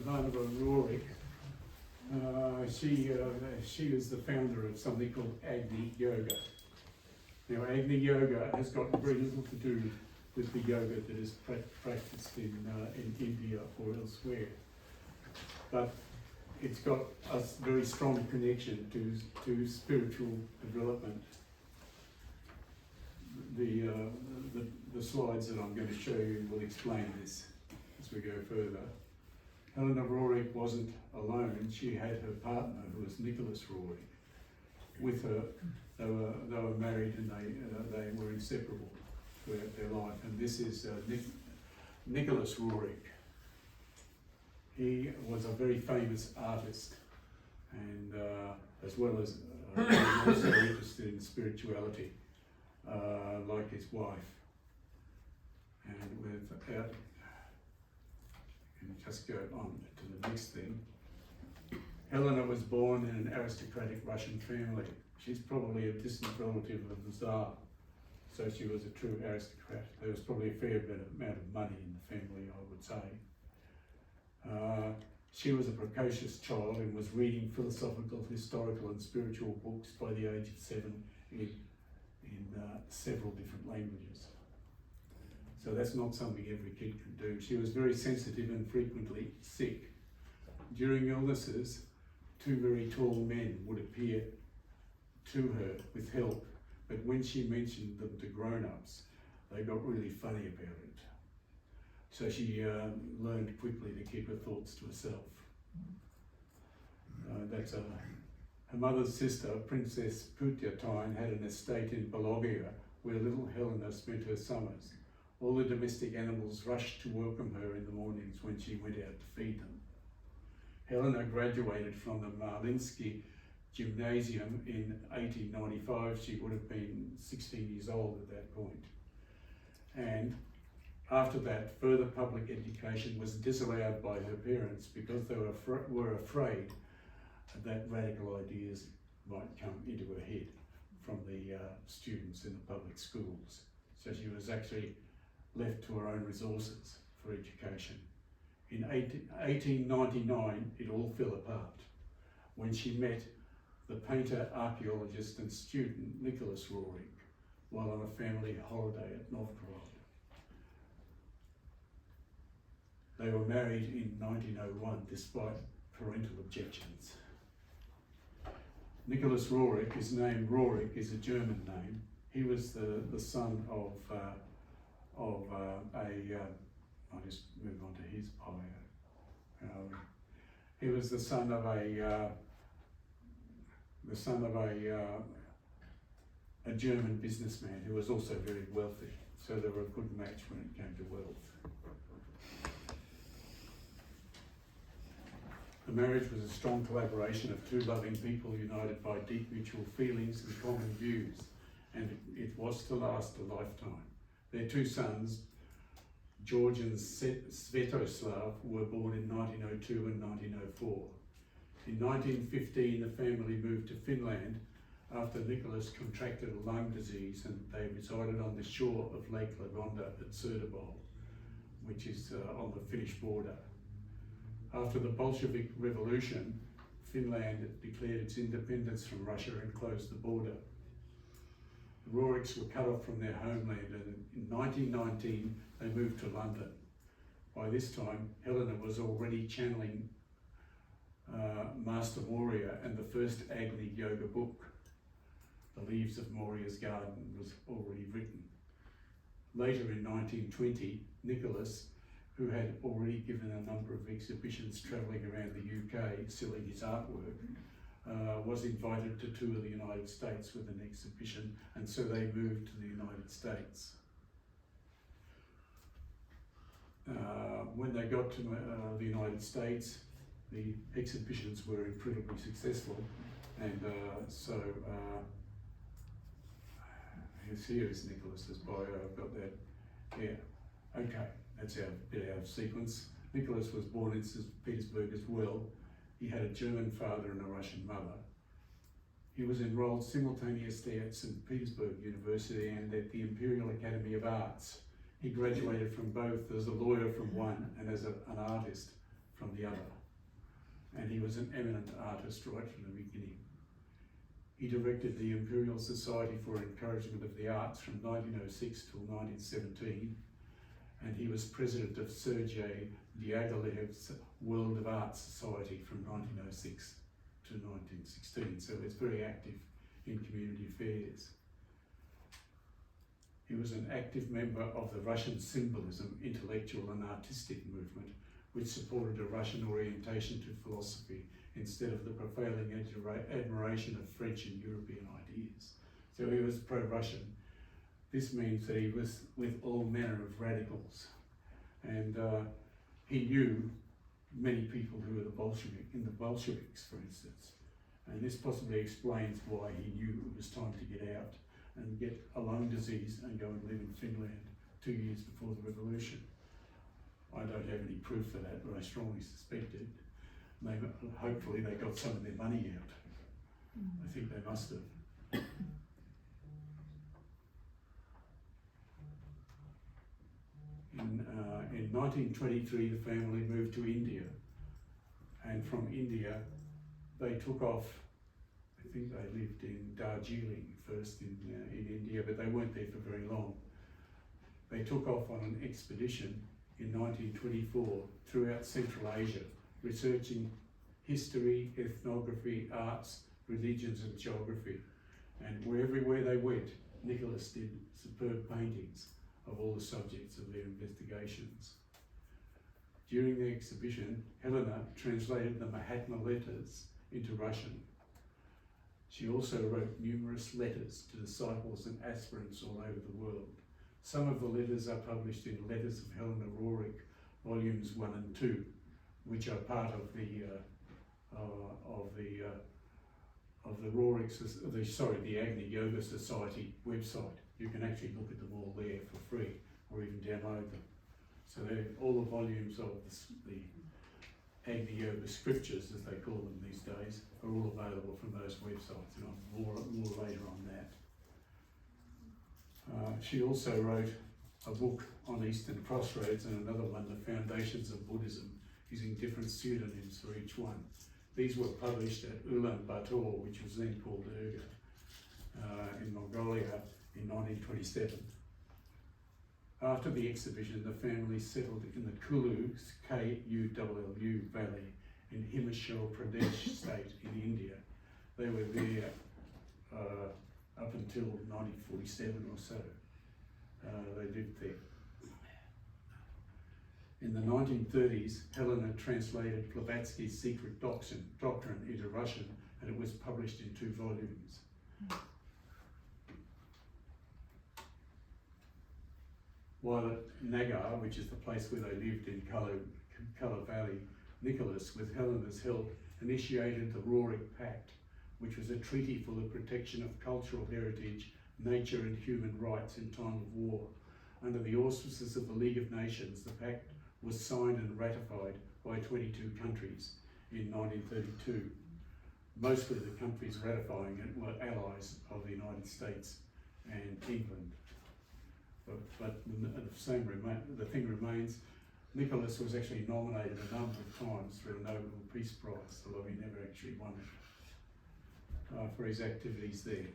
Varnava Roerich. She was the founder of something called Agni Yoga. Now, Agni Yoga has got very little to do with the yoga that is practiced in India or elsewhere, but it's got a very strong connection to spiritual development. The slides that I'm going to show you will explain this as we go further. Helena Roerich wasn't alone. She had her partner, who was Nicholas Roerich, with her. They were married, and they were inseparable throughout their life. And this is Nicholas Roerich. He was a very famous artist, and as well as he was also interested in spirituality, like his wife. And without, and just go on to the next thing. Helena was born in an aristocratic Russian family. She's probably a distant relative of the Tsar, so she was a true aristocrat. There was probably a fair amount of money in the family, I would say. She was a precocious child and was reading philosophical, historical and spiritual books by the age of 7 in several different languages. So that's not something every kid can do. She was very sensitive and frequently sick. During illnesses, 2 very tall men would appear to her with help, but when she mentioned them to grown-ups, they got really funny about it. So she learned quickly to keep her thoughts to herself. Her mother's sister, Princess Putyatine, had an estate in Pologia where little Helena spent her summers. All the domestic animals rushed to welcome her in the mornings when she went out to feed them. Helena graduated from the Marlinsky Gymnasium in 1895. She would have been 16 years old at that point. And after that, further public education was disallowed by her parents because they were afraid that radical ideas might come into her head from the students in the public schools. So she was actually left to her own resources for education. In 1899, it all fell apart when she met the painter, archaeologist and student Nicholas Roerich while on a family holiday at Novgorod. They were married in 1901 despite parental objections. Nicholas Roerich, his name Roerich is a German name. He was the son of I'll just move on to his bio. He was the son of a German businessman who was also very wealthy. So they were a good match when it came to wealth. The marriage was a strong collaboration of 2 loving people united by deep mutual feelings and common views, and it was to last a lifetime. Their 2 sons, George and Svetoslav, were born in 1902 and 1904. In 1915, the family moved to Finland after Nicholas contracted a lung disease, and they resided on the shore of Lake Lagonda at Söderbo, which is on the Finnish border. After the Bolshevik Revolution, Finland declared its independence from Russia and closed the border. The Roerichs were cut off from their homeland, and in 1919 they moved to London. By this time, Helena was already channeling Master Moria, and the first Agni Yoga book, The Leaves of Moria's Garden, was already written. Later in 1920, Nicholas, who had already given a number of exhibitions travelling around the UK selling his artwork, was invited to tour the United States with an exhibition, and so they moved to the United States. When they got to the United States, the exhibitions were incredibly successful, and here's Nicholas's bio. I've got that here. Okay, that's our bit out of sequence. Nicholas was born in St. Petersburg as well. He had a German father and a Russian mother. He was enrolled simultaneously at St. Petersburg University and at the Imperial Academy of Arts. He graduated from both as a lawyer from one and as an artist from the other. and he was an eminent artist right from the beginning. He directed the Imperial Society for Encouragement of the Arts from 1906 till 1917, and he was president of Sergei Diaghilev's World of Arts Society from 1906 to 1916, so it's very active in community affairs. He was an active member of the Russian symbolism, intellectual and artistic movement, which supported a Russian orientation to philosophy instead of the prevailing admiration of French and European ideas. So he was pro-Russian. This means that he was with all manner of radicals, and he knew many people who were in the Bolsheviks, for instance, and this possibly explains why he knew it was time to get out and get a lung disease and go and live in Finland 2 years before the revolution. I don't have any proof for that, but I strongly suspect it. Hopefully they got some of their money out. I think they must have. In 1923, the family moved to India, and from India they took off. I think they lived in Darjeeling first in India, but they weren't there for very long. They took off on an expedition in 1924 throughout Central Asia, researching history, ethnography, arts, religions and geography. And everywhere they went, Nicholas did superb paintings of all the subjects of their investigations. During the exhibition, Helena translated the Mahatma letters into Russian. She also wrote numerous letters to disciples and aspirants all over the world. Some of the letters are published in Letters of Helena Roerich, volumes 1 and 2, which are part of the Agni Yoga Society website. You can actually look at them all there for free, or even download them. So all the volumes of the Agni Yoga scriptures, as they call them these days, are all available from those websites, and more later on that. She also wrote a book on Eastern Crossroads and another one, The Foundations of Buddhism, using different pseudonyms for each one. These were published at Ulaanbaatar, which was then called Urga, in Mongolia in 1927. After the exhibition, the family settled in the Kulu, K-U-L-L-U Valley in Himachal Pradesh state in India. They were there up until 1947 or so. They lived there. In the 1930s, Helena translated Blavatsky's Secret Doctrine into Russian, and it was published in 2 volumes. While at Nagar, which is the place where they lived in Kala Valley, Nicholas, with Helena's help, initiated the Roerich Pact, which was a treaty for the protection of cultural heritage, nature and human rights in time of war. Under the auspices of the League of Nations, the pact was signed and ratified by 22 countries in 1932. Mostly the countries ratifying it were allies of the United States and England. But the thing remains, Nicholas was actually nominated a number of times for the Nobel Peace Prize, although he never actually won it, for his activities there.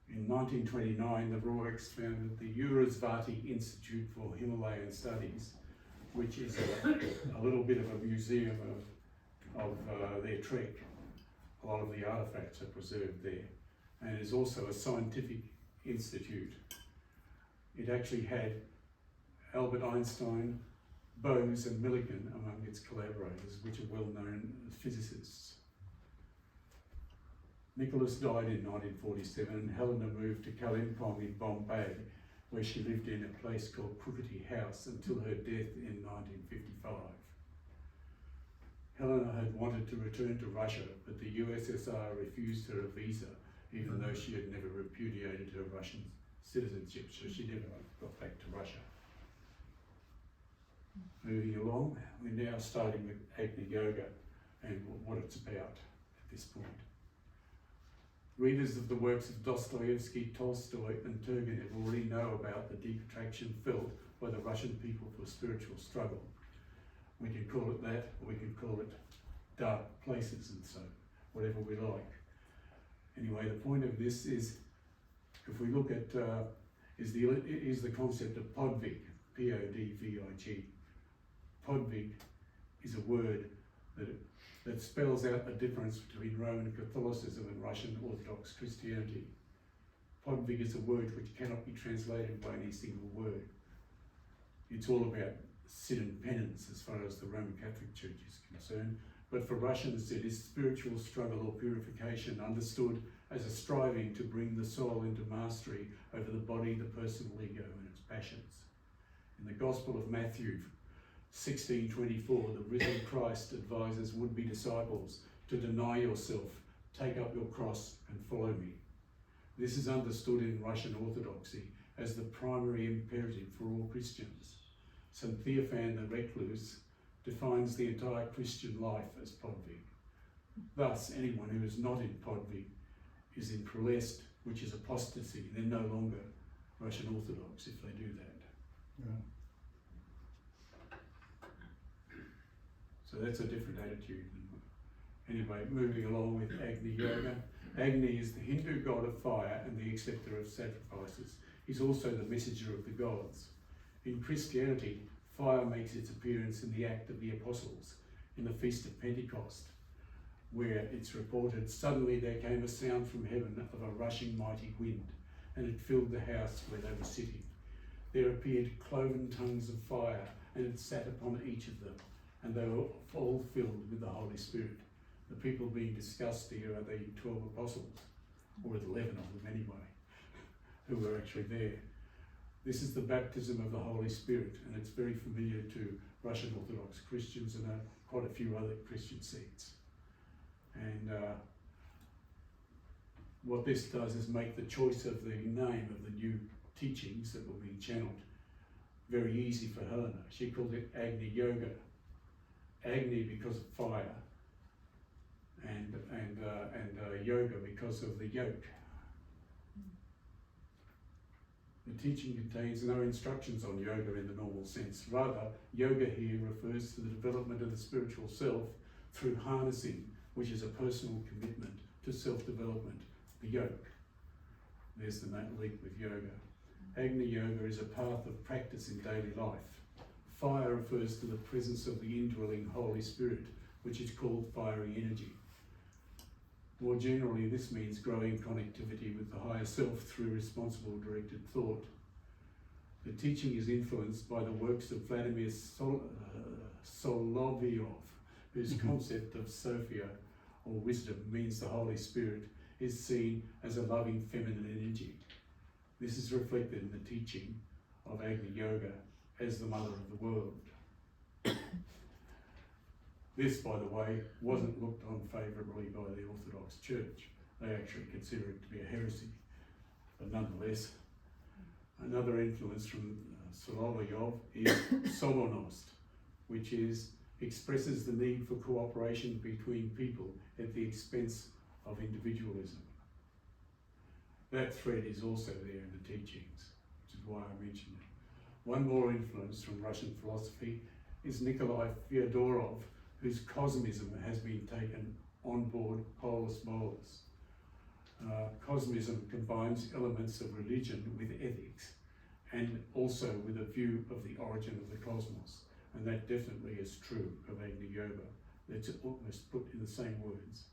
In 1929, the Roerichs founded the Urasvati Institute for Himalayan Studies, which is a little bit of a museum of their trek. A lot of the artifacts are preserved there, and is also a scientific institute. It actually had Albert Einstein, Bose and Millikan among its collaborators, which are well-known physicists. Nicholas died in 1947, and Helena moved to Kalimpong in Bombay, where she lived in a place called Krukoti House until her death in 1955. Helena had wanted to return to Russia, but the USSR refused her a visa, even though she had never repudiated her Russian citizenship, so she never got back to Russia. Moving along, we're now starting with Agni Yoga and what it's about at this point. Readers of the works of Dostoevsky, Tolstoy and Turgenev already know about the deep attraction felt by the Russian people for spiritual struggle. We can call it that, or we can call it dark places, and so whatever we like. Anyway, the point of this is, if we look at is the concept of Podvig, P-O-D-V-I-G. Podvig is a word that spells out the difference between Roman Catholicism and Russian Orthodox Christianity. Podvig is a word which cannot be translated by any single word. It's all about sin and penance as far as the Roman Catholic Church is concerned, but for Russians it is spiritual struggle or purification, understood as a striving to bring the soul into mastery over the body, the personal ego and its passions. In the Gospel of Matthew 16:24, the risen Christ advises would-be disciples to deny yourself, take up your cross and follow me. This is understood in Russian Orthodoxy as the primary imperative for all Christians. St. Theophan the Recluse defines the entire Christian life as Podvig. Thus, anyone who is not in Podvig is in Prolest, which is apostasy. They're no longer Russian Orthodox if they do that. Yeah. So that's a different attitude. Anyway, moving along with Agni Yoga. Agni is the Hindu god of fire and the acceptor of sacrifices. He's also the messenger of the gods. In Christianity, fire makes its appearance in the Act of the Apostles, in the Feast of Pentecost, where it's reported, suddenly there came a sound from heaven of a rushing mighty wind, and it filled the house where they were sitting. There appeared cloven tongues of fire, and it sat upon each of them, and they were all filled with the Holy Spirit. The people being discussed here are the 12 apostles, or 11 of them anyway, who were actually there. This is the baptism of the Holy Spirit, and it's very familiar to Russian Orthodox Christians and quite a few other Christian sects. And what this does is make the choice of the name of the new teachings that were being channeled very easy for Helena. She called it Agni Yoga. Agni because of fire, and yoga because of the yoke. The teaching contains no instructions on yoga in the normal sense. Rather, yoga here refers to the development of the spiritual self through harnessing, which is a personal commitment to self-development, the yoke. There's the link with yoga. Agni Yoga is a path of practice in daily life. Fire refers to the presence of the indwelling Holy Spirit, which is called fiery energy. More generally, this means growing connectivity with the higher self through responsible directed thought. The teaching is influenced by the works of Vladimir Solovyov, whose concept of Sophia, or wisdom, means the Holy Spirit is seen as a loving feminine energy. This is reflected in the teaching of Agni Yoga as the mother of the world. This, by the way, wasn't looked on favourably by the Orthodox Church. They actually consider it to be a heresy. But nonetheless, another influence from Solovyov is Solonost, which expresses the need for cooperation between people at the expense of individualism. That thread is also there in the teachings, which is why I mentioned it. One more influence from Russian philosophy is Nikolai Fyodorov, whose cosmism has been taken on board Polus Molus. Cosmism combines elements of religion with ethics and also with a view of the origin of the cosmos. And that definitely is true of Agni Yoga. That's almost put in the same words.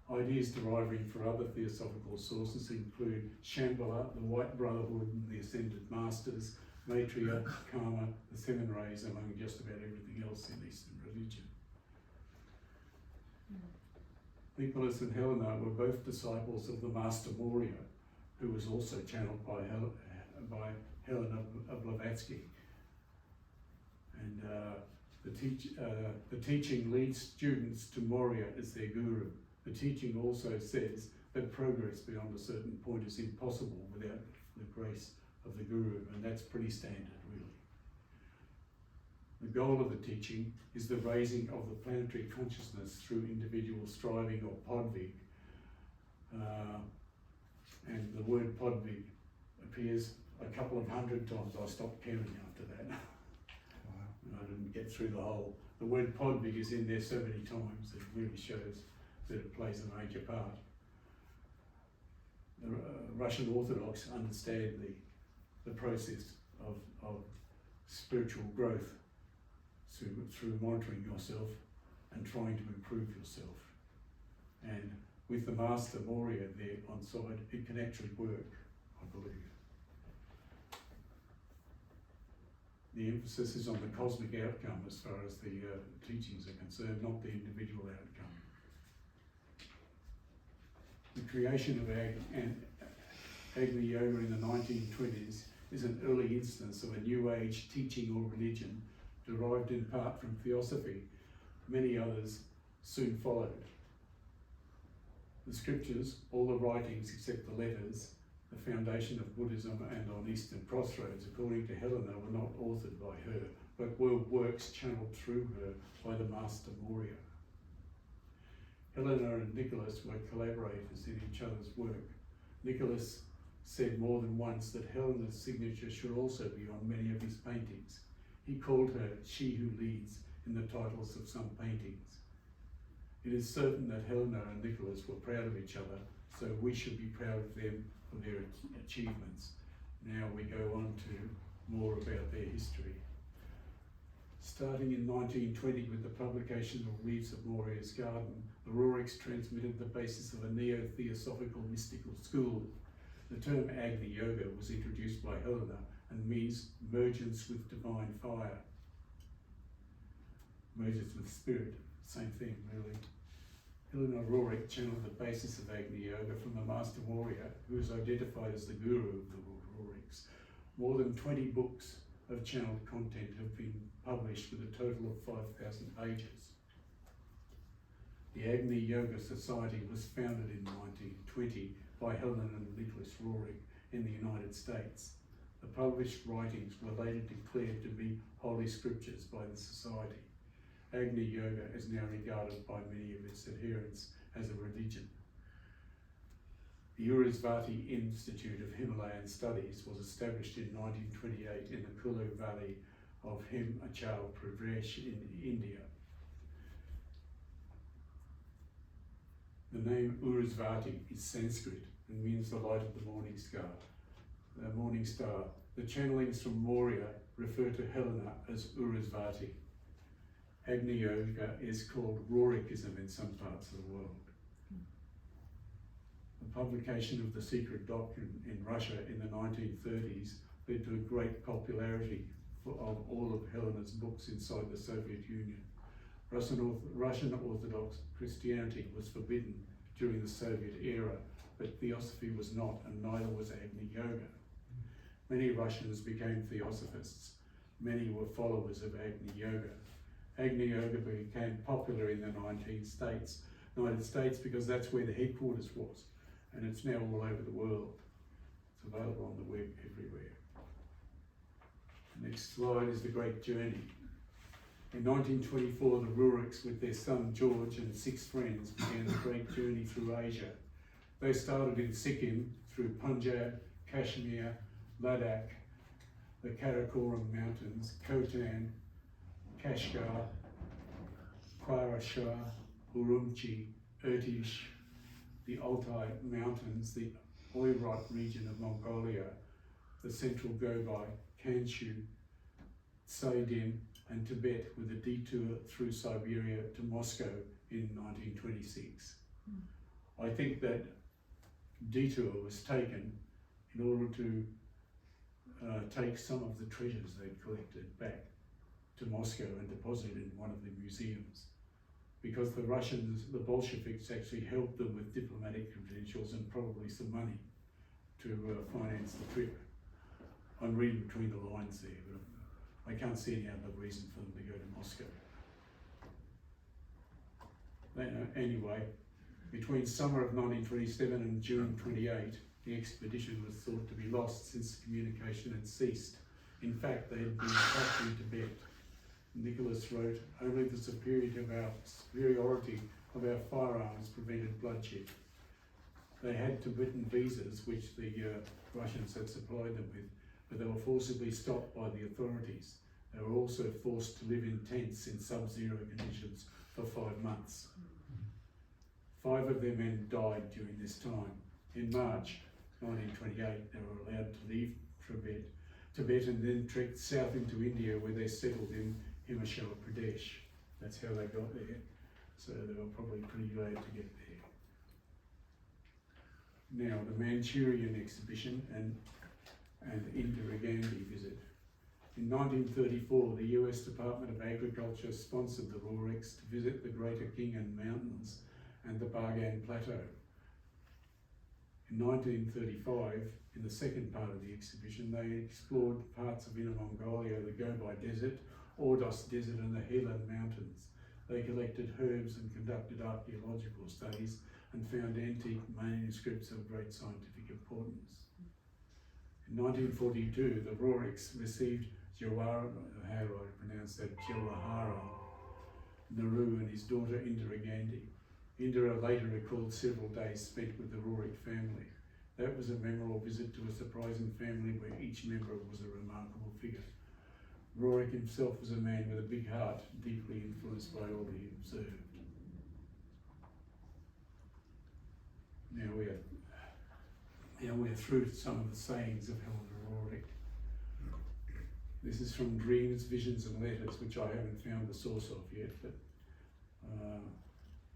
Ideas deriving from other theosophical sources include Shambhala, the White Brotherhood, and the Ascended Masters, Maitreya, Karma, the Seven Rays, among just about everything else in Eastern religion. Nicholas and Helena were both disciples of the Master Moria, who was also channeled by Helena Blavatsky. And the teaching leads students to Moria as their guru. The teaching also says that progress beyond a certain point is impossible without the grace of the guru, and that's pretty standard, really. The goal of the teaching is the raising of the planetary consciousness through individual striving, or Podvig. And the word Podvig appears a couple of hundred times. I stopped counting after that. Wow. I didn't get through the whole. The word Podvig is in there so many times that it really shows that it plays a major part. The Russian Orthodox understand the process of spiritual growth through monitoring yourself and trying to improve yourself. And with the Master Moria there on side, it can actually work, I believe. The emphasis is on the cosmic outcome as far as the teachings are concerned, not the individual outcome. The creation of Agni Yoga in the 1920s is an early instance of a New Age teaching or religion derived in part from theosophy. Many others soon followed. The scriptures, all the writings except the letters, the foundation of Buddhism and on Eastern Crossroads, according to Helena, were not authored by her, but were works channeled through her by the Master Moria. Helena and Nicholas were collaborators in each other's work. Nicholas said more than once that Helena's signature should also be on many of his paintings. He called her She Who Leads in the titles of some paintings. It is certain that Helena and Nicholas were proud of each other, so we should be proud of them for their achievements. Now we go on to more about their history. Starting in 1920 with the publication of Leaves of Moria's Garden, the Ruriks transmitted the basis of a neo-theosophical mystical school. The term Agni Yoga was introduced by Helena and means mergence with divine fire. Mergence with spirit, same thing really. Helena Rurik channeled the basis of Agni Yoga from the Master Moria, who is identified as the guru of the Ruriks. More than 20 books of channeled content have been published with a total of 5,000 pages. The Agni Yoga Society was founded in 1920 by Helena and Nicholas Rurik in the United States. The published writings were later declared to be holy scriptures by the society. Agni Yoga is now regarded by many of its adherents as a religion. The Urusvati Institute of Himalayan Studies was established in 1928 in the Kulu Valley of Himachal Pradesh in India. The name Urusvati is Sanskrit and means the light of the morning star. The channelings from Moria refer to Helena as Urusvati. Agni Yoga is called Rurikism in some parts of the world. The publication of The Secret Doctrine in Russia in the 1930s led to a great popularity of all of Helena's books inside the Soviet Union. Russian Orthodox Christianity was forbidden during the Soviet era, but Theosophy was not, and neither was Agni Yoga. Many Russians became Theosophists. Many were followers of Agni Yoga. Agni Yoga became popular in the United States because that's where the headquarters was, and it's now all over the world. It's available on the web everywhere. The next slide is the Great Journey. In 1924, the Ruriks, with their son George and 6 friends, began the Great Journey through Asia. They started in Sikkim, through Punjab, Kashmir, Ladakh, the Karakoram Mountains, Khotan, Kashgar, Kwarashar, Urumqi, Irtish, the Altai Mountains, the Oirat region of Mongolia, the central Gobi, Kanshu, Tsaidin, and Tibet, with a detour through Siberia to Moscow in 1926. I think that detour was taken in order to take some of the treasures they'd collected back to Moscow and deposit it in one of the museums, because the Russians, the Bolsheviks, actually helped them with diplomatic credentials and probably some money to finance the trip. I'm reading between the lines there, but I can't see any other reason for them to go to Moscow. Anyway, between summer of 1927 and June 28, the expedition was thought to be lost since communication had ceased. In fact, they had been attacked in Tibet. Nicholas wrote, "Only the superiority of our firearms prevented bloodshed." They had Tibetan visas, which the Russians had supplied them with, but they were forcibly stopped by the authorities. They were also forced to live in tents in sub-zero conditions for 5 months. 5 of their men died during this time. In March 1928, they were allowed to leave Tibet and then trekked south into India, where they settled in Himachal Pradesh. That's how they got there. So they were probably pretty glad to get there. Now, the Manchurian exhibition and Indira Gandhi visit. In 1934, the US Department of Agriculture sponsored the Roerichs to visit the Greater Khingan Mountains and the Bargan Plateau. In 1935, in the second part of the exhibition, they explored parts of Inner Mongolia, the Gobi Desert, Ordos Desert and the Helan Mountains. They collected herbs and conducted archaeological studies and found antique manuscripts of great scientific importance. In 1942, the Roerichs received Jawaharlal Nehru and his daughter Indira Gandhi. Indira later recalled several days spent with the Roerich family. That was a memorable visit to a surprising family where each member was a remarkable figure. Roerich himself was a man with a big heart, deeply influenced by all he observed. Now we're through some of the sayings of Helena Roerich. This is from Dreams, Visions and Letters, which I haven't found the source of yet, but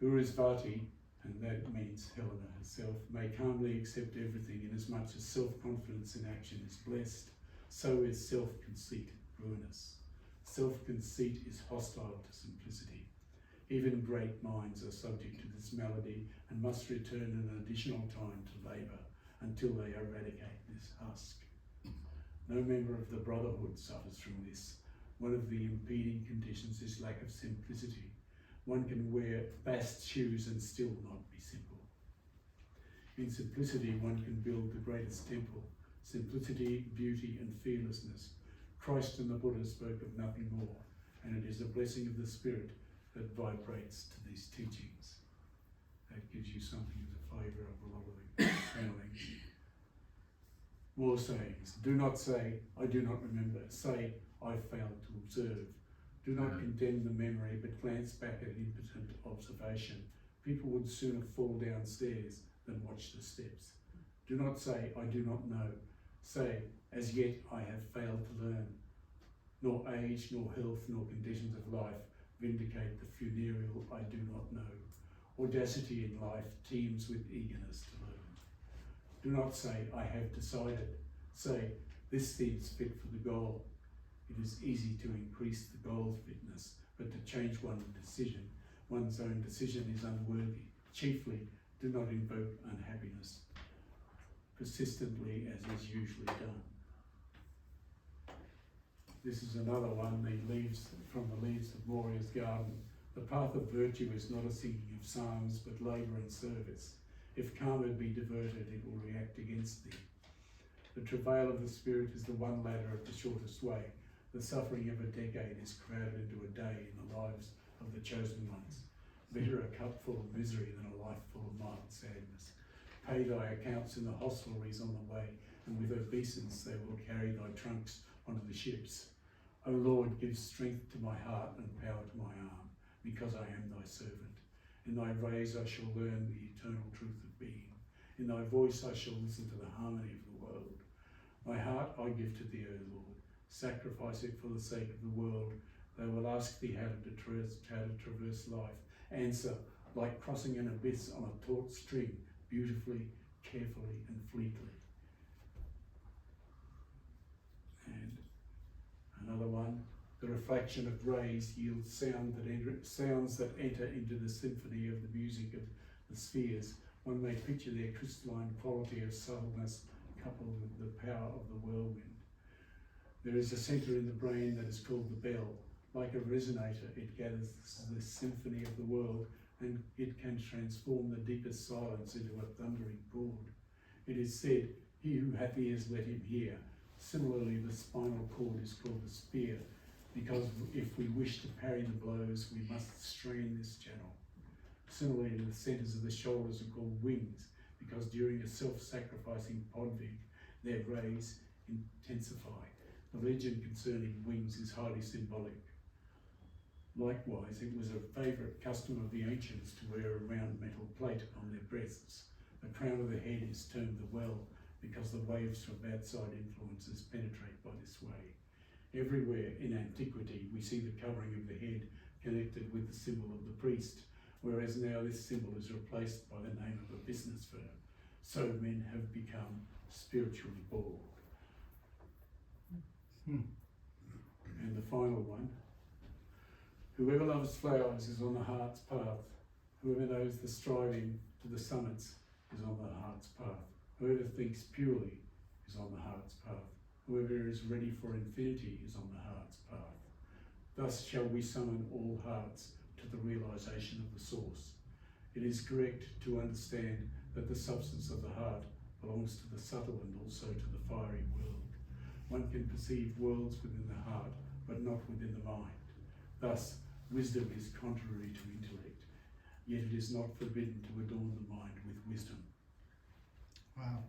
Urusvati, and that means Helena herself, may calmly accept everything inasmuch as self-confidence in action is blessed, so is self-conceit ruinous. Self-conceit is hostile to simplicity. Even great minds are subject to this malady and must return an additional time to labour until they eradicate this husk. No member of the Brotherhood suffers from this. One of the impeding conditions is lack of simplicity. One can wear bast shoes and still not be simple. In simplicity, one can build the greatest temple. Simplicity, beauty and fearlessness. Christ and the Buddha spoke of nothing more, and it is the blessing of the Spirit that vibrates to these teachings. That gives you something of the flavour of a lot of the channelings. More sayings. Do not say, I do not remember. Say, I failed to observe. Do not condemn the memory, but glance back at impotent observation. People would sooner fall downstairs than watch the steps. Do not say, I do not know. Say, as yet I have failed to learn. Nor age, nor health, nor conditions of life vindicate the funereal I do not know. Audacity in life teems with eagerness to learn. Do not say, I have decided. Say, this seems fit for the goal. It is easy to increase the goal fitness, but to change one's own decision is unworthy. Chiefly, do not invoke unhappiness persistently as is usually done. This is another one, the leaves from the leaves of Moria's garden. The path of virtue is not a singing of psalms, but labour and service. If karma be diverted, it will react against thee. The travail of the spirit is the one ladder of the shortest way. The suffering of a decade is crowded into a day in the lives of the chosen ones. Better a cup full of misery than a life full of mild sadness. Pay thy accounts in the hostelries on the way, and with obeisance they will carry thy trunks onto the ships. O Lord, give strength to my heart and power to my arm, because I am thy servant. In thy ways I shall learn the eternal truth of being. In thy voice I shall listen to the harmony of the world. My heart I give to thee, O Lord. Sacrifice it for the sake of the world. They will ask thee how to traverse life. Answer, like crossing an abyss on a taut string, beautifully, carefully and fleetly. And another one, the reflection of rays yields sounds that enter into the symphony of the music of the spheres. One may picture their crystalline quality of subtleness coupled with the power of the whirlwind. There is a centre in the brain that is called the bell. Like a resonator, it gathers the symphony of the world, and it can transform the deepest silence into a thundering chord. It is said, he who hath ears, let him hear. Similarly, the spinal cord is called the spear, because if we wish to parry the blows, we must strain this channel. Similarly, the centres of the shoulders are called wings, because during a self-sacrificing podvig, their rays intensify. The legend concerning wings is highly symbolic. Likewise, it was a favourite custom of the ancients to wear a round metal plate on their breasts. The crown of the head is termed the well because the waves from outside influences penetrate by this way. Everywhere in antiquity we see the covering of the head connected with the symbol of the priest, whereas now this symbol is replaced by the name of a business firm. So men have become spiritually bald. And the final one, whoever loves flowers is on the heart's path. Whoever knows the striving to the summits is on the heart's path. Whoever thinks purely is on the heart's path. Whoever is ready for infinity is on the heart's path. Thus shall we summon all hearts to the realization of the source. It is correct to understand that the substance of the heart belongs to the subtle and also to the fiery world. One can perceive worlds within the heart, but not within the mind. Thus, wisdom is contrary to intellect, yet it is not forbidden to adorn the mind with wisdom. Wow.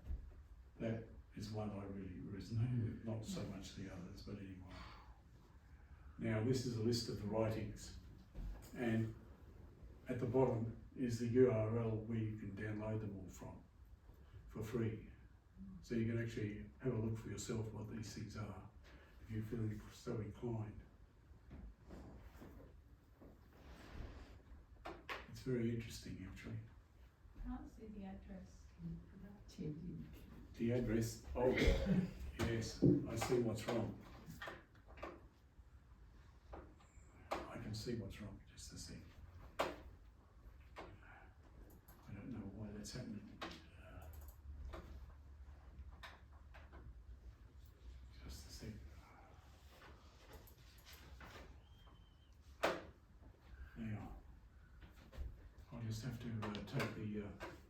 That is one I really resonate with, not so much the others, but anyway. Now, this is a list of the writings, and at the bottom is the URL where you can download them all from for free. So you can actually have a look for yourself what these things are, if you feel so inclined. It's very interesting, actually. Can't see the address. The address, oh, yes, I see what's wrong. I can see what's wrong, just a sec. I don't know why that's happening. Just a sec. Now, I'll just have to take the,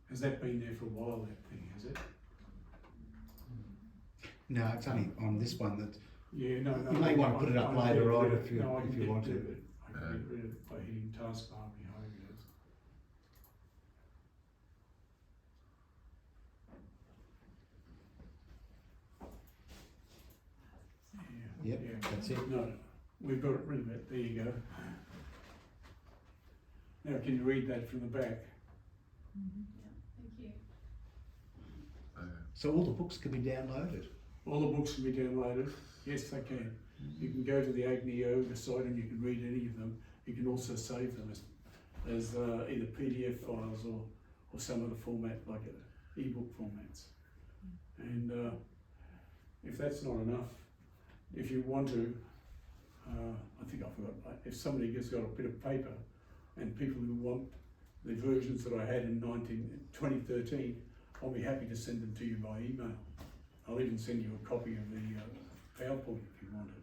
has that been there for a while, that thing, has it? No, it's only on this one that Yeah, no. you may want to put it up later on if you I can want get to. rid of it. I can get rid of it by hitting taskbar behind it. Yeah, Yep, yeah. that's it. No, we've got rid of it. There you go. Now, can you read that from the back? Yeah, thank you. So all the books can be downloaded. All the books can be downloaded. Yes, they can. You can go to the Agni Yoga site and you can read any of them. You can also save them as either PDF files or some other format, like e-book formats. And if that's not enough, if you want to, I think I forgot, if somebody has got a bit of paper and people who want the versions that I had in 2013, I'll be happy to send them to you by email. I'll even send you a copy of the PowerPoint if you want it.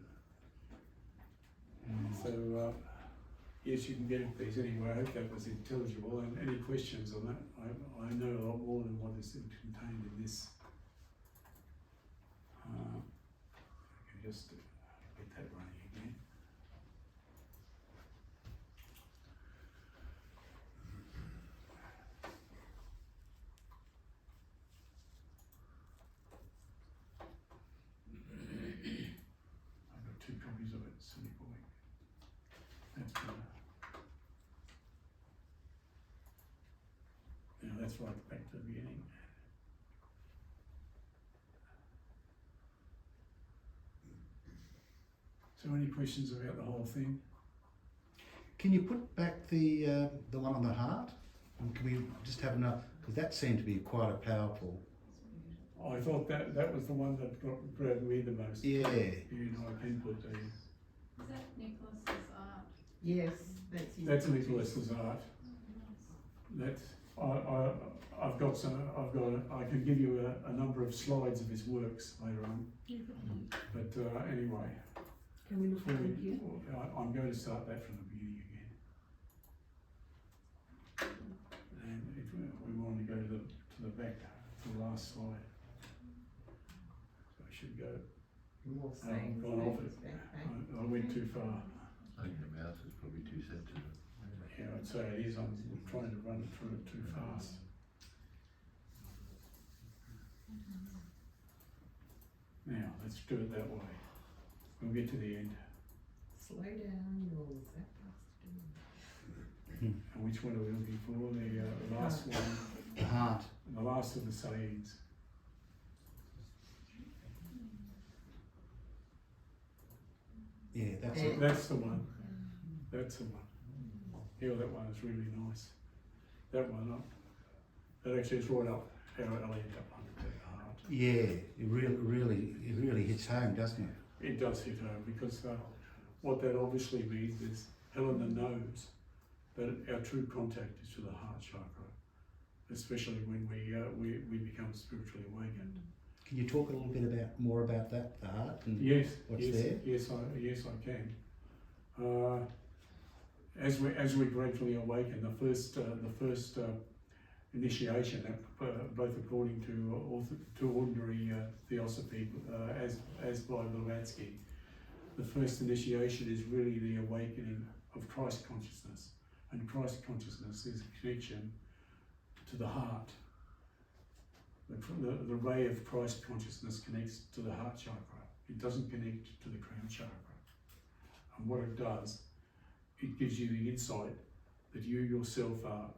So, yes, you can get these anyway. I hope that was intelligible. And any questions on that? I know a lot more than what is contained in this. I can just get that running again. I've got 2 copies of it, silly boy. That's better. Now that's right back to the beginning. So any questions about the whole thing? Can you put back the one on the heart? And can we just have enough? Because that seemed to be quite a powerful. I thought that was the one that grabbed me the most. Yeah. You know, I can put the, Is that Nicholas's art? Yes, that's his. that's Nicholas's art. Nice. That's, I've got I can give you a number of slides of his works later on. But anyway, Can we look at it here? I'm going to start that from the beginning again. And if we want to go to the back, to the last slide. So I should go, More I've sayings. gone off it. I went too far. I think the mouse is probably too sensitive. Yeah, I'd say it is. I'm trying to run through it too fast. Now, let's do it that way. We'll get to the end. Slow down, you're all that fast to do. And which one are we looking for? The last one, The heart. the last of the sayings. Yeah, that's Yeah. it. That's the one. That's the one. Yeah, that one is really nice. That one up. That actually is right up our alley, that one, that heart. Yeah, it really hits home, doesn't it? It does hit home because what that obviously means is Helena knows that our true contact is to the heart chakra, especially when we become spiritually awakened. Can you talk a little bit more about that, the heart, and Yes, what's yes, there? yes, I can. As we gradually awaken, the first initiation, both according to ordinary theosophy, as by Blavatsky, the first initiation is really the awakening of Christ consciousness, and Christ consciousness is a connection to the heart. The ray of Christ consciousness connects to the heart chakra. It doesn't connect to the crown chakra. And what it does, it gives you the insight that you yourself are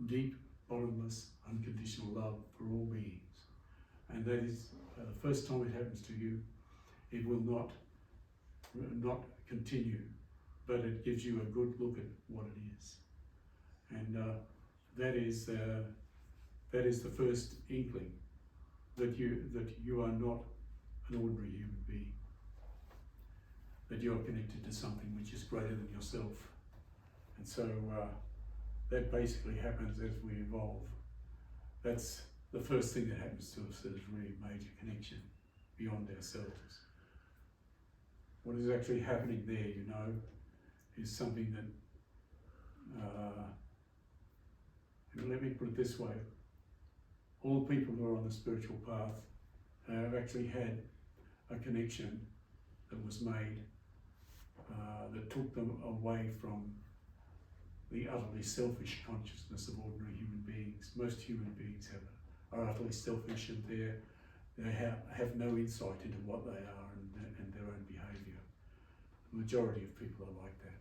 deep, bottomless, unconditional love for all beings. And that is the first time it happens to you, it will not continue, but it gives you a good look at what it is. And that is the first inkling that you are not an ordinary human being, that you are connected to something which is greater than yourself. And so that basically happens as we evolve. That's the first thing that happens to us, that is really a major connection beyond ourselves. What is actually happening there, is something that, let me put it this way, all people who are on the spiritual path have actually had a connection that was made that took them away from the utterly selfish consciousness of ordinary human beings. Most human beings are utterly selfish, and they have no insight into what they are and their own behaviour. The majority of people are like that.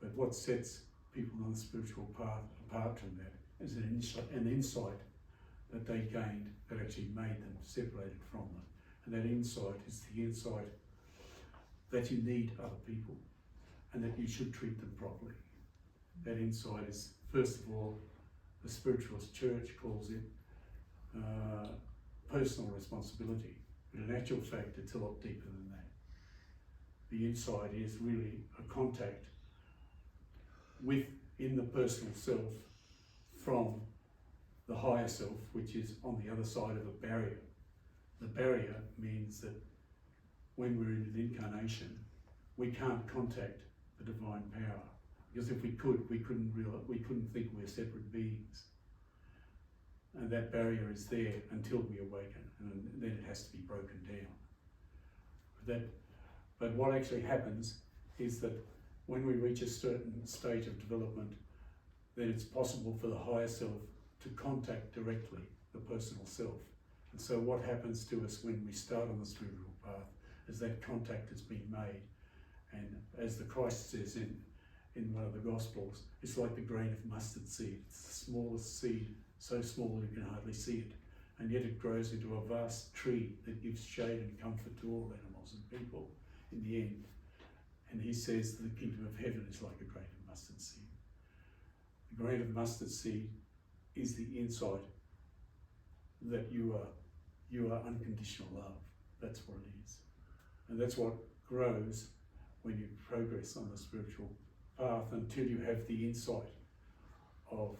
But what sets people on the spiritual path apart from that is an insight that they gained that actually made them separated from them. And that insight is the insight that you need other people and that you should treat them properly. That insight is, first of all, the spiritualist church calls it personal responsibility, but in actual fact it's a lot deeper than that. The insight is really a contact within the personal self from the higher self, which is on the other side of a barrier. The barrier means that when we're in an incarnation, we can't contact the divine power, because if we could, we couldn't think we're separate beings. And that barrier is there until we awaken, and then it has to be broken down. But what actually happens is that when we reach a certain stage of development, then it's possible for the higher self to contact directly the personal self. And so what happens to us when we start on the spiritual path is that contact has been made. And as the Christ says in one of the Gospels, it's like the grain of mustard seed. It's the smallest seed, so small you can hardly see it. And yet it grows into a vast tree that gives shade and comfort to all animals and people in the end. And he says the kingdom of heaven is like a grain of mustard seed. The grain of mustard seed is the insight that you are unconditional love. That's what it is. And that's what grows when you progress on the spiritual path, until you have the insight of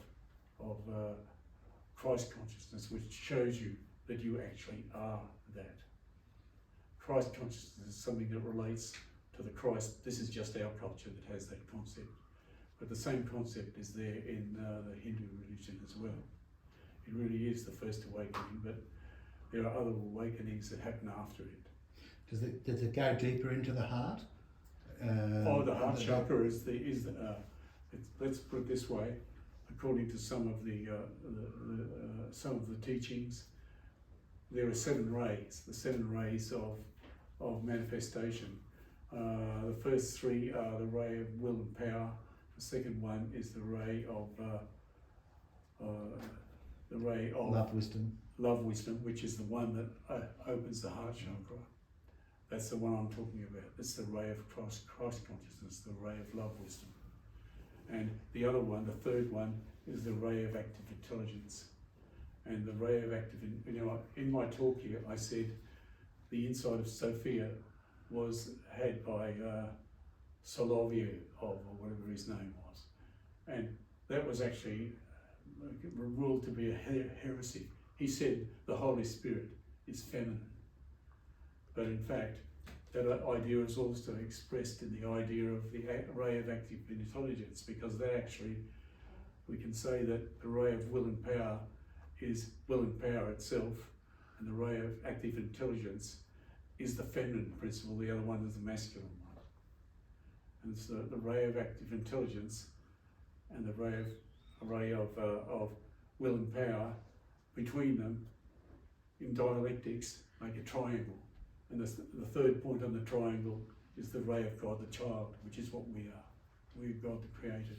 Christ consciousness, which shows you that you actually are that. Christ consciousness is something that relates to the Christ. This is just our culture that has that concept. But the same concept is there in the Hindu religion as well. It really is the first awakening, but there are other awakenings that happen after it. Does it go deeper into the heart? The heart chakra is let's put it this way. According to some of the teachings, there are 7 rays. The 7 rays of of manifestation. The first three are the ray of will and power. The second one is the ray of Love, wisdom. love wisdom, which is the one that opens the heart chakra. That's the one I'm talking about. It's the ray of Christ consciousness, the ray of love wisdom. And the other one, the third one, is the ray of active intelligence. And the ray of active, in my talk here, I said the inside of Sophia was had by Soloviev, or whatever his name was. And that was actually ruled to be a heresy. He said the Holy Spirit is feminine. But in fact, that idea is also expressed in the idea of the ray of active intelligence, because that actually, we can say that the ray of will and power is will and power itself, and the ray of active intelligence is the feminine principle, the other one is the masculine one. And so the ray of active intelligence and the ray of will and power, between them, in dialectics, make a triangle. And the third point on the triangle is the ray of God the child, which is what we are. We are God the created.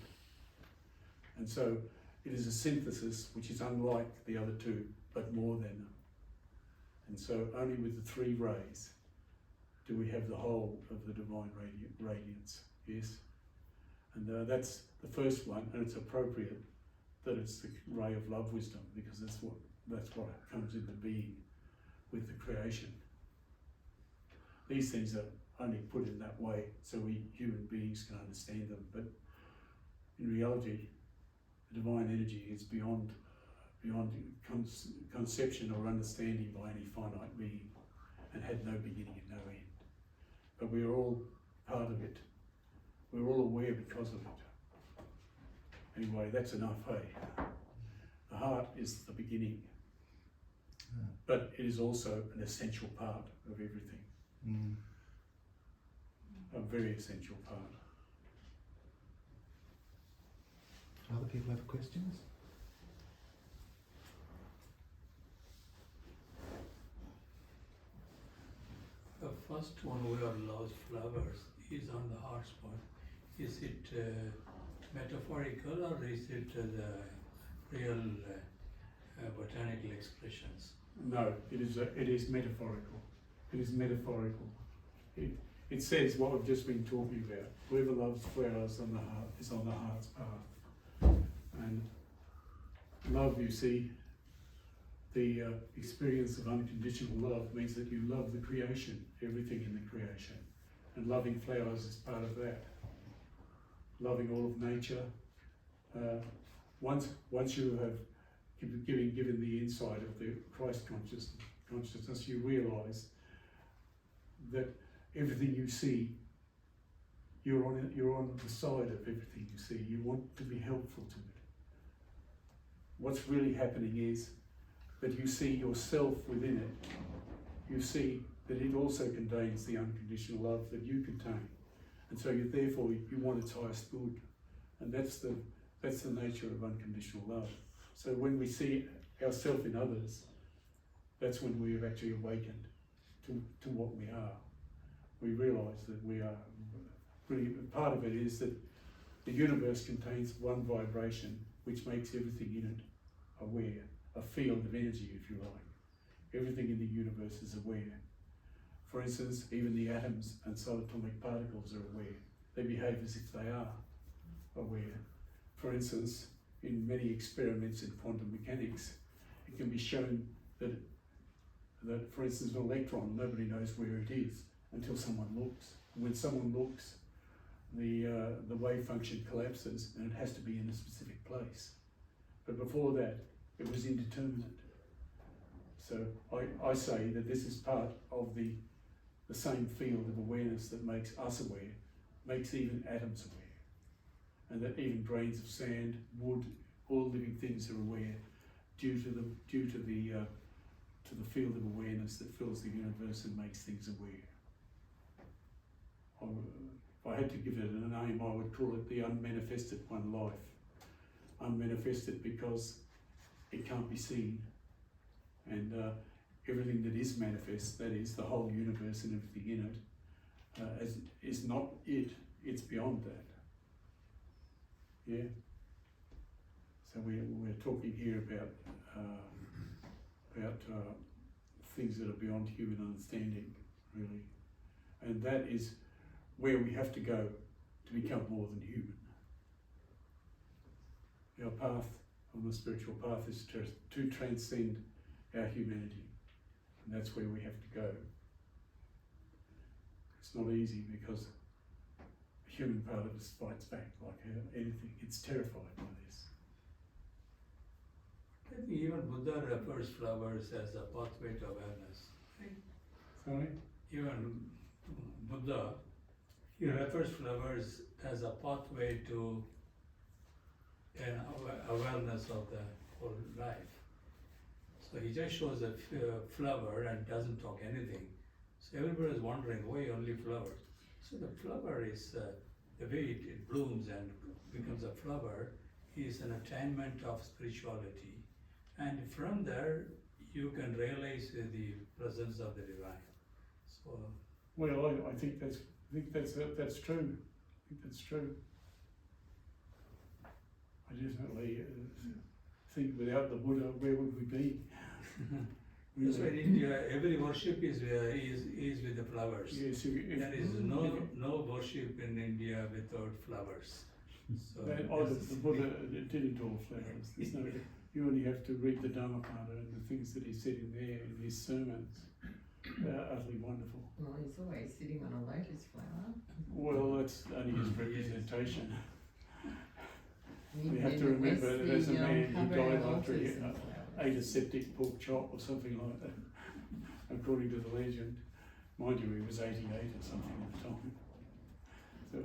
And so it is a synthesis which is unlike the other two, but more than them. And so only with the three rays do we have the whole of the divine radiance. Yes? And that's the first one, and it's appropriate that it's the ray of love wisdom, because that's what comes into being with the creation. These things are only put in that way so we human beings can understand them, but in reality, the divine energy is beyond conception or understanding by any finite being, and had no beginning and no end. But we are all part of it. We're all aware because of it. Anyway, that's enough, hey? The heart is the beginning, but it is also an essential part of everything. A very essential part. Other people have questions? The first one, where love's flowers, is on the heart spot. Is it metaphorical, or is it the real botanical expressions? No, it is metaphorical. It is metaphorical. It says what we've just been talking about. Whoever loves flowers on the heart is on the heart's path. And love, you see, the experience of unconditional love means that you love the creation, everything in the creation. And loving flowers is part of that. Loving all of nature. Once you have given the insight of the Christ consciousness, you realise that everything you see, you're on the side of everything you see. You want to be helpful to it. What's really happening is that you see yourself within it. You see that it also contains the unconditional love that you contain, and so therefore you want its highest good, and that's the nature of unconditional love. So when we see ourselves in others, that's when we have actually awakened to what we are. We realise that we are really, part of it is that the universe contains one vibration which makes everything in it aware, a field of energy, if you like. Everything in the universe is aware. For instance, even the atoms and subatomic particles are aware. They behave as if they are aware. For instance, in many experiments in quantum mechanics, it can be shown that for instance, an electron, nobody knows where it is until someone looks. When someone looks, the wave function collapses and it has to be in a specific place. But before that, it was indeterminate. So I say that this is part of the same field of awareness that makes us aware, makes even atoms aware. And that even grains of sand, wood, all living things are aware due to the field of awareness that fills the universe and makes things aware. If I had to give it a name, I would call it the unmanifested one life. Unmanifested because it can't be seen. And everything that is manifest, that is the whole universe and everything in it, is not it, it's beyond that. Yeah. So we're talking here about things that are beyond human understanding, really, and that is where we have to go to become more than human. Our path on the spiritual path is to transcend our humanity, and that's where we have to go. It's not easy because the human part of us fights back like anything. It's terrified by this. I think even Buddha refers flowers as a pathway to awareness. Sorry? Even Buddha, he refers flowers as a pathway to an awareness of the whole life. So he just shows a flower and doesn't talk anything. So everybody is wondering why only flowers. So the flower is the way it blooms and becomes a flower is an attainment of spirituality. And from there, you can realize the presence of the divine. So, Well, I think that's true. I think that's true. I definitely think without the Buddha, where would we be? that's why in India, every worship is with the flowers. Yes, There is no worship in India without flowers. So the Buddha did it all flowers. There's no, you only have to read the Dhammapada and the things that he said in there in his sermons. They're utterly wonderful. Well, he's always sitting on a lotus flower. Well, that's only his representation. And We have to even in the remember West, that as a they, man, he cover died altars after he in flowers. ate a septic pork chop or something like that, according to the legend. Mind you, he was 88 or something at the time. So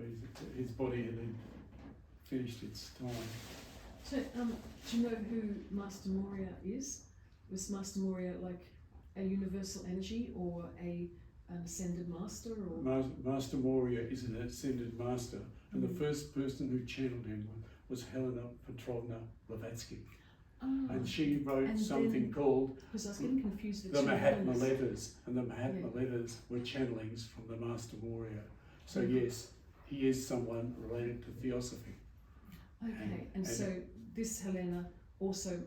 his body had then finished its time. So, do you know who Master Moria is? Was Master Moria like a universal energy or an ascended master? Or Master Moria is an ascended master, and the first person who channeled him was Helena Petrovna Blavatsky. And she wrote and something then- called because I was getting confused with the two Mahatma Helenas. letters, and the Mahatma Yeah. letters were channelings from the Master Moria. So yes, he is someone related to theosophy. Okay, and and- so this Helena also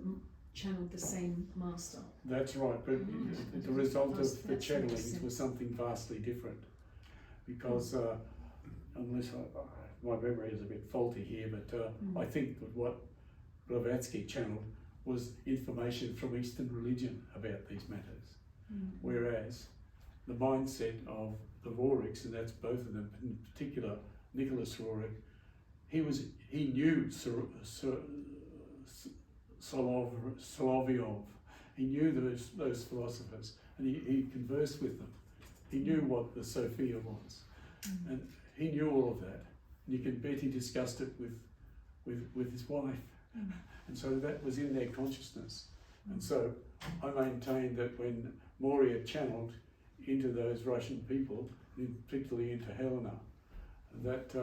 channeled the same master. That's right, but Right. the result That's- of the that's channelings interesting. was something vastly different. Because unless my memory is a bit faulty here, but I think that what Blavatsky channeled was information from Eastern religion about these matters. Whereas the mindset of the Roriks, and that's both of them, in particular Nicholas Rorik, he knew Solovyov. He knew those philosophers, and he conversed with them. He knew what the Sophia was, and he knew all of that. And you can bet he discussed it with his wife, and so that was in their consciousness. And so I maintain that when Moria channeled into those Russian people, particularly into Helena, that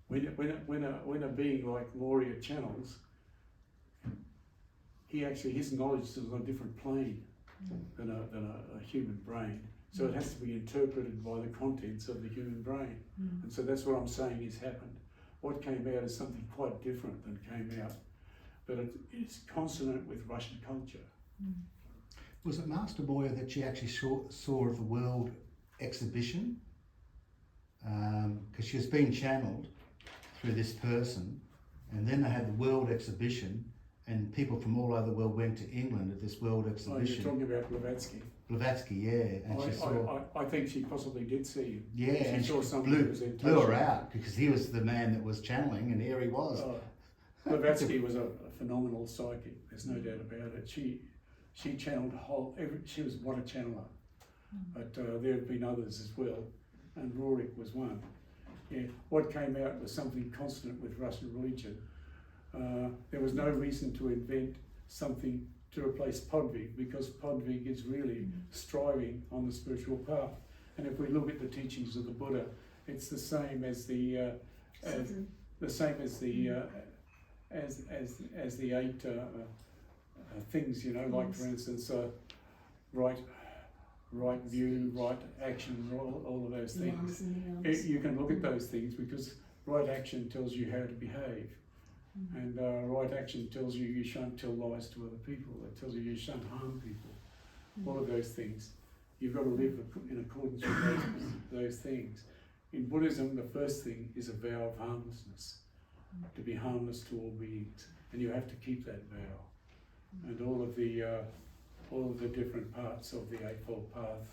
when a being like Moria channels, his knowledge is on a different plane than a human brain. So it has to be interpreted by the contents of the human brain. And so that's what I'm saying has happened. What came out is something quite different than came out, but it's consonant with Russian culture. Was it Master Moria that she actually saw at the World Exhibition? Because she was being channeled through this person, and then they had the World Exhibition, and people from all over the world went to England at this World Oh, Exhibition. you're talking about Blavatsky. Blavatsky, yeah, and she saw. I think she possibly did see him. Yeah, and she saw some blew representation. her out because he was the man that was channeling, and here he was. Blavatsky was a phenomenal psychic. There's no doubt about it. She channeled she was what a channeler, but there have been others as well, and Rorik was one. Yeah, what came out was something consonant with Russian religion. There was no reason to invent something to replace Podvig, because Podvig is really striving on the spiritual path. And if we look at the teachings of the Buddha, it's the same as the eight things, you know, like for instance, right view, right action, all of those The things. lungs and the arms. You can look at those things because right action tells you how to behave. And right action tells you you shan't tell lies to other people. It tells you you shan't harm people. All of those things. You've got to live in accordance with those things. In Buddhism, the first thing is a vow of harmlessness, to be harmless to all beings, and you have to keep that vow. And all of the different parts of the Eightfold Path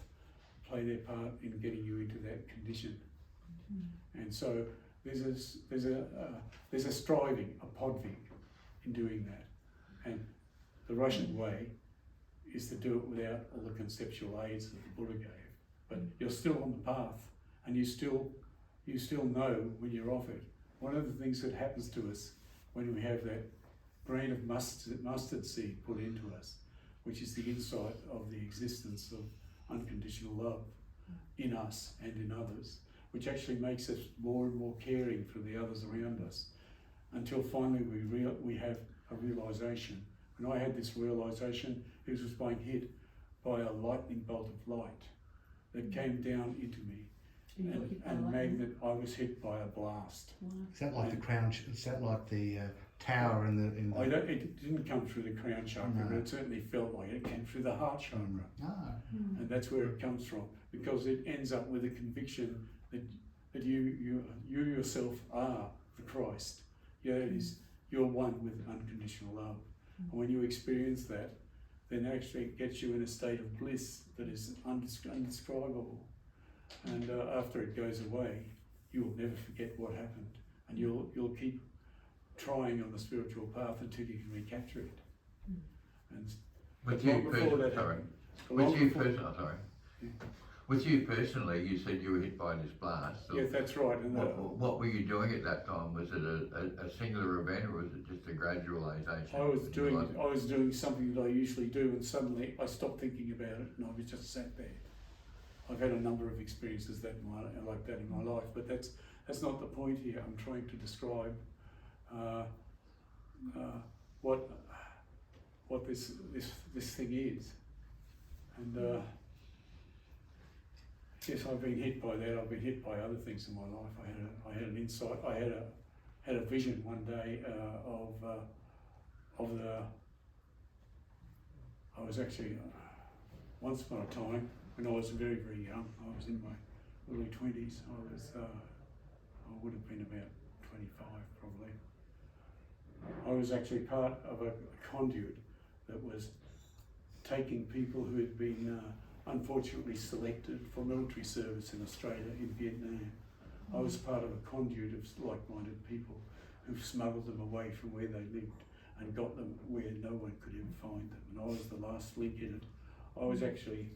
play their part in getting you into that condition. And so there's a striving, a podvig, in doing that. And the Russian way is to do it without all the conceptual aids that the Buddha gave. But you're still on the path, and you still know when you're off it. One of the things that happens to us when we have that grain of mustard seed put into us, which is the insight of the existence of unconditional love in us and in others, which actually makes us more and more caring for the others around us, until finally we have a realization. When I had this realization, it was being hit by a lightning bolt of light that came down into me. You got hit by And lightning. magnet, I was hit by a blast. Wow. Is that like the crown? Is that like the tower in the? It didn't come through the crown chakra, No. but it certainly felt like it came through the heart chakra. Ah, And that's where it comes from, because it ends up with a conviction that you yourself are the Christ. You're one with unconditional love. And when you experience that, then actually it gets you in a state of bliss that is indescribable. And after it goes away, you will never forget what happened, and you'll keep trying on the spiritual path until you can recapture it. And With long you before that personally, sorry. happened- long With you before- personally, sorry. With you personally, you said you were hit by this blast. So Yes, that's right. And what were you doing at that time? Was it a singular event, or was it just a gradualisation? I was doing something that I usually do, and suddenly I stopped thinking about it, and I was just sat there. I've had a number of experiences like that in my life, but that's not the point here. I'm trying to describe what this thing is, and yes, I've been hit by that. I've been hit by other things in my life. I had an insight. I had a vision one day of the. I was actually once upon a time, when I was very, very young, I was in my early 20s, I would have been about 25 probably. I was actually part of a conduit that was taking people who had been unfortunately selected for military service in Australia, in Vietnam. I was part of a conduit of like-minded people who smuggled them away from where they lived and got them where no one could ever find them. And I was the last link in it. I was actually...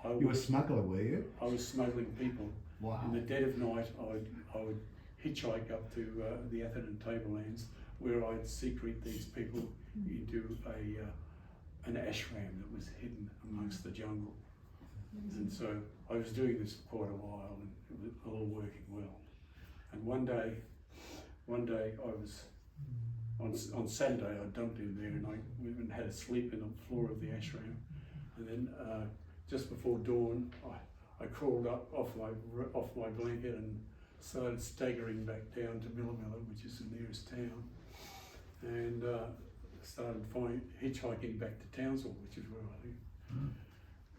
you were a smuggler, were you? I was smuggling people. Wow. In the dead of night, I would hitchhike up to the Atherton Tablelands, where I'd secrete these people into an ashram that was hidden amongst the jungle. And so I was doing this for quite a while, and it was all working well. And one day I was on Saturday. I dumped in there, and I went and had a sleep in the floor of the ashram, and then just before dawn, I crawled up off my blanket and started staggering back down to Millamilla, which is the nearest town, and started hitchhiking back to Townsville, which is where I live.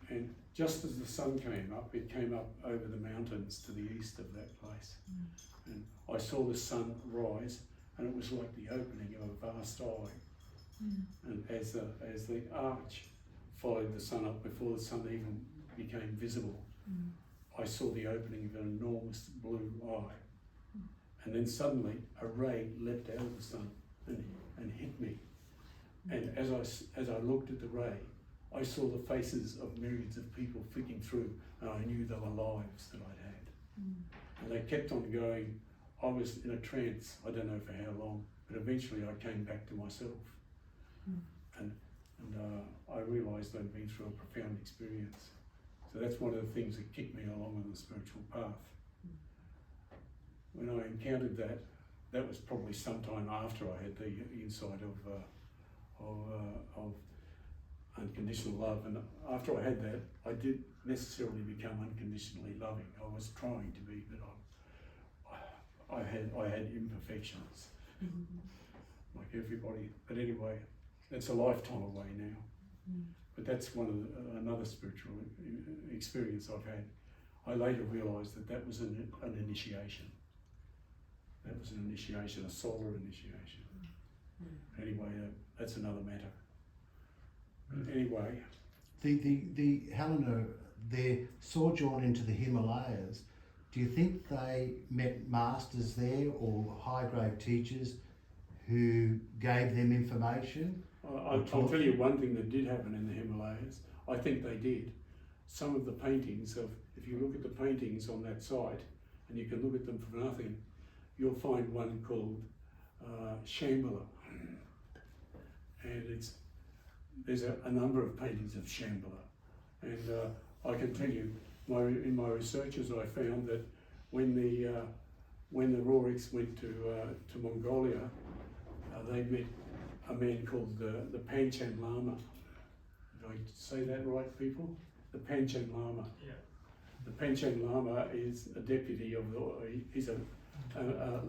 And just as the sun came up, it came up over the mountains to the east of that place, and I saw the sun rise, and it was like the opening of a vast eye. And as the arch followed the sun up before the sun even became visible, I saw the opening of an enormous blue eye. And then suddenly a ray leapt out of the sun and hit me. And as I looked at the ray, I saw the faces of myriads of people flicking through, and I knew they were lives that I'd had. And they kept on going. I was in a trance, I don't know for how long, but eventually I came back to myself. And I realised I'd been through a profound experience. So that's one of the things that kicked me along on the spiritual path. When I encountered that was probably sometime after I had the insight of unconditional love. And after I had that, I did necessarily become unconditionally loving. I was trying to be, but I had imperfections, like everybody. But anyway, that's a lifetime away now. But that's another spiritual experience I've had. I later realised that was an initiation. That was an initiation, a solar initiation. Anyway, that's another matter. But anyway, The Helena, their sojourn into the Himalayas, do you think they met masters there or high-grade teachers who gave them information? I'll tell you one thing that did happen in the Himalayas. I think they did. Some of the paintings if you look at the paintings on that site, and you can look at them for nothing, you'll find one called Shambhala. And there's a number of paintings of Shambhala. And I can tell you, in my researches, I found that when the Roriks went to Mongolia, they met a man called the Panchen Lama. Did I say that right, people? The Panchen Lama. Yeah. The Panchen Lama is a deputy he's a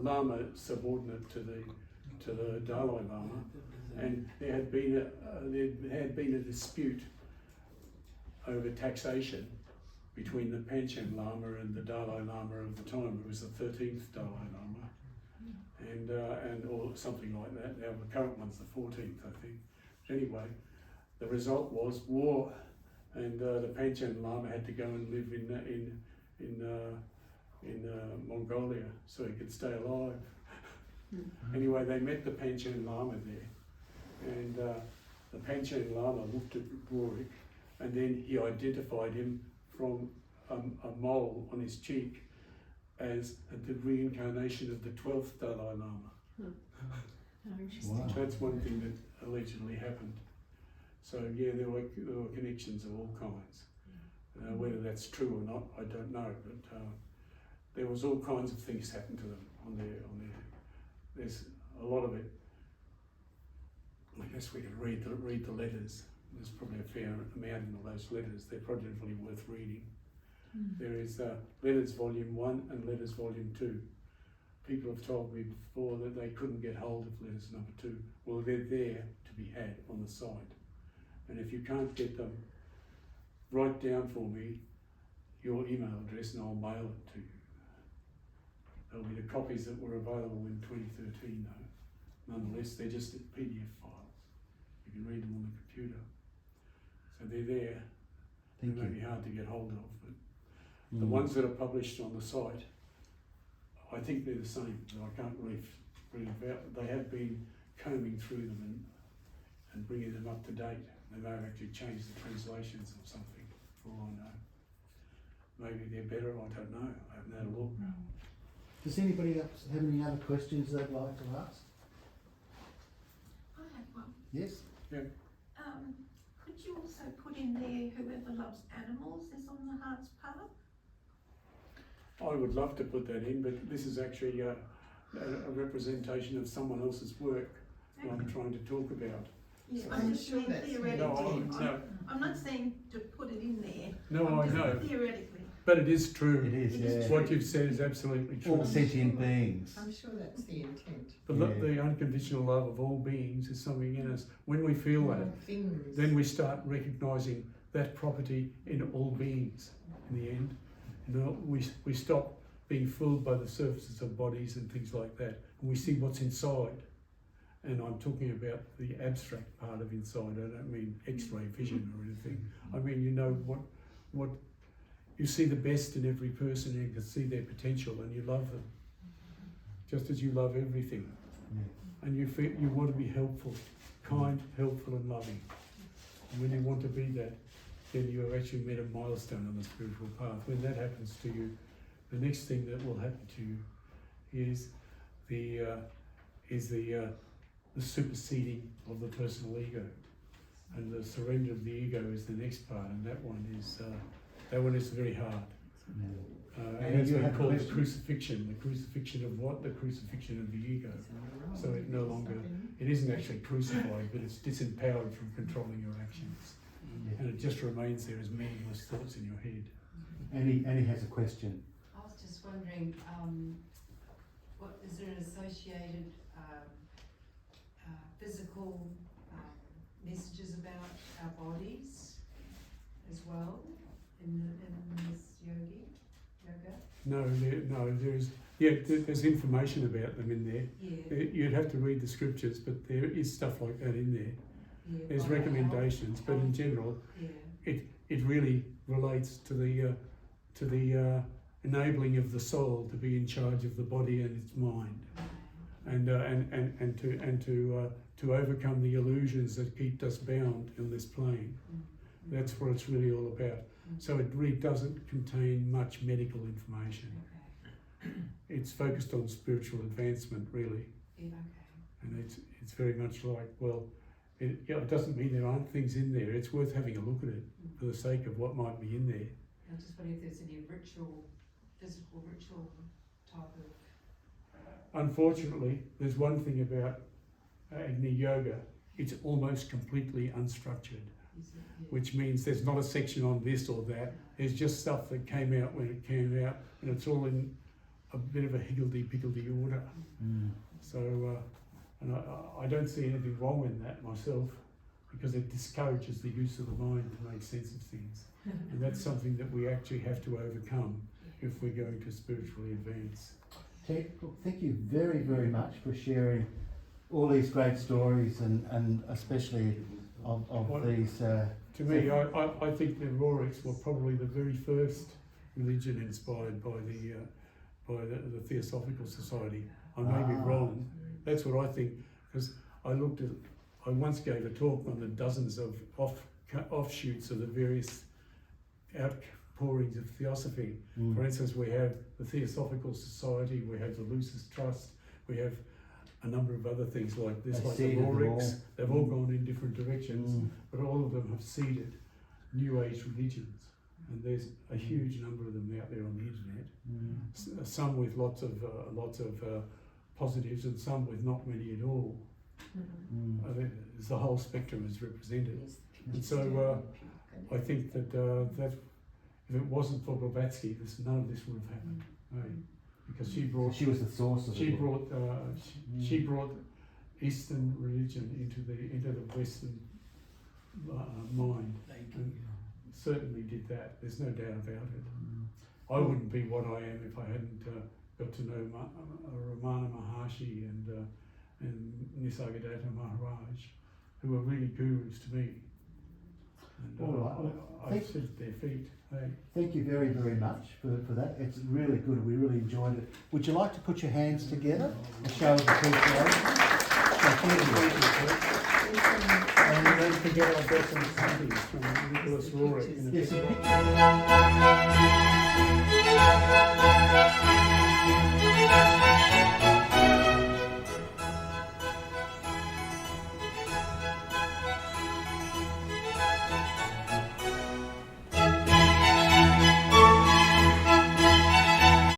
Lama subordinate to the Dalai Lama, and there had been a dispute over taxation between the Panchen Lama and the Dalai Lama of the time. It was the 13th Dalai Lama, and or something like that. Now the current one's the 14th, I think. But anyway, the result was war, and the Panchen Lama had to go and live in Mongolia so he could stay alive. Anyway, they met the Panchen Lama there, and the Panchen Lama looked at Rorik, and then he identified him from a mole on his cheek as the reincarnation of the 12th Dalai Lama. How interesting. Wow. So that's one thing that allegedly happened. So yeah, there were connections of all kinds. Whether that's true or not, I don't know. But there was all kinds of things happened to them on their. There's a lot of it. I guess we could read the letters. There's probably a fair amount in all those letters. They're probably worth reading. There is Letters Volume 1 and Letters Volume 2. People have told me before that they couldn't get hold of Letters Number 2. Well, they're there to be had on the site. And if you can't get them, write down for me your email address and I'll mail it to you. There'll be the copies that were available in 2013 though. Nonetheless, they're just PDF files. You can read them on the computer. So they're there. They Thank may be you. hard to get hold of, but the ones that are published on the site, I think they're the same. I can't really about. They have been combing through them and bringing them up to date. They may have actually changed the translations or something, for all I know. Maybe they're better, I don't know. I haven't had a look. Does anybody else have any other questions they'd like to ask? I have one. Yes? Could you also put in there whoever loves animals is on the heart's path? I would love to put that in, but this is actually a representation of someone else's work that I'm trying to talk about. Yeah, I'm I'm just sure saying that's theoretically. No, I'm not saying to put it in there. no, I'm I just know, Theoretically. but it is true. It is, It is yeah. What you've said is absolutely true. All sentient beings. I'm sure that's the intent. The unconditional love of all beings is something in us. When we feel that, Things. then we start recognising that property in all beings in the end. We stop being fooled by the surfaces of bodies and things like that, and we see what's inside. And I'm talking about the abstract part of inside. I don't mean X-ray vision or anything. I mean, you know what you see the best in every person, and you can see their potential, and you love them, just as you love everything. And you feel you want to be helpful, kind, helpful, and loving. And when you want to be that, then you have actually met a milestone on the spiritual path. When that happens to you, the next thing that will happen to you is the superseding of the personal ego, and the surrender of the ego is the next part, and that one is very hard. And has you been have a called the question? crucifixion. The crucifixion of what? The crucifixion of the ego. So it no longer, it isn't actually crucified, but it's disempowered from controlling your actions. Yeah. And it just remains there as meaningless thoughts in your head. Annie has a question. I was just wondering, what is there an associated physical messages about our bodies as well in this yoga? There's information about them in there. Yeah. You'd have to read the scriptures, but there is stuff like that in there. Yeah. There's Like recommendations, but in health. general, Yeah. it really relates to the enabling of the soul to be in charge of the body and its mind, and to overcome the illusions that keep us bound in this plane. That's what it's really all about. So it really doesn't contain much medical information. Okay. It's focused on spiritual advancement, really, Yeah, okay. and it's very much like, well, it doesn't mean there aren't things in there. It's worth having a look at it for the sake of what might be in there. I just wonder if there's any physical ritual type of. Unfortunately, there's one thing about Agni Yoga, it's almost completely unstructured, which means there's not a section on this or that. There's just stuff that came out when it came out, and it's all in a bit of a higgledy-piggledy order. So, and I don't see anything wrong in that myself, because it discourages the use of the mind to make sense of things. And that's something that we actually have to overcome if we're going to spiritually advance. Thank you very, very much for sharing all these great stories and especially of these. To me, I think the Roriks were probably the very first religion inspired by the Theosophical Society. I may be wrong. That's what I think, because I once gave a talk on the dozens of offshoots of the various outpourings of theosophy. For instance, we have the Theosophical Society, we have the Lucis Trust, we have a number of other things like this, They like the seeded them Roriks. all. They've all gone in different directions, but all of them have seeded New Age religions. And there's a huge number of them out there on the internet. Some with lots of positives, and some with not many at all. The whole spectrum is represented. And so I think that if it wasn't for Blavatsky, none of this would have happened. Because she was the source of she it. She brought Eastern religion into the Western mind, and certainly did that. There's no doubt about it. I wouldn't be what I am if I hadn't got to know Ramana Maharshi and Nisargadatta Maharaj, who were really gurus to me. And All right. Well, I sit at their feet. Hey. Thank you very, very much for that. It's really good. We really enjoyed it. Would you like to put your hands together and show us appreciation? And don't forget our best on Sundays from Nicholas Rorik. Yes.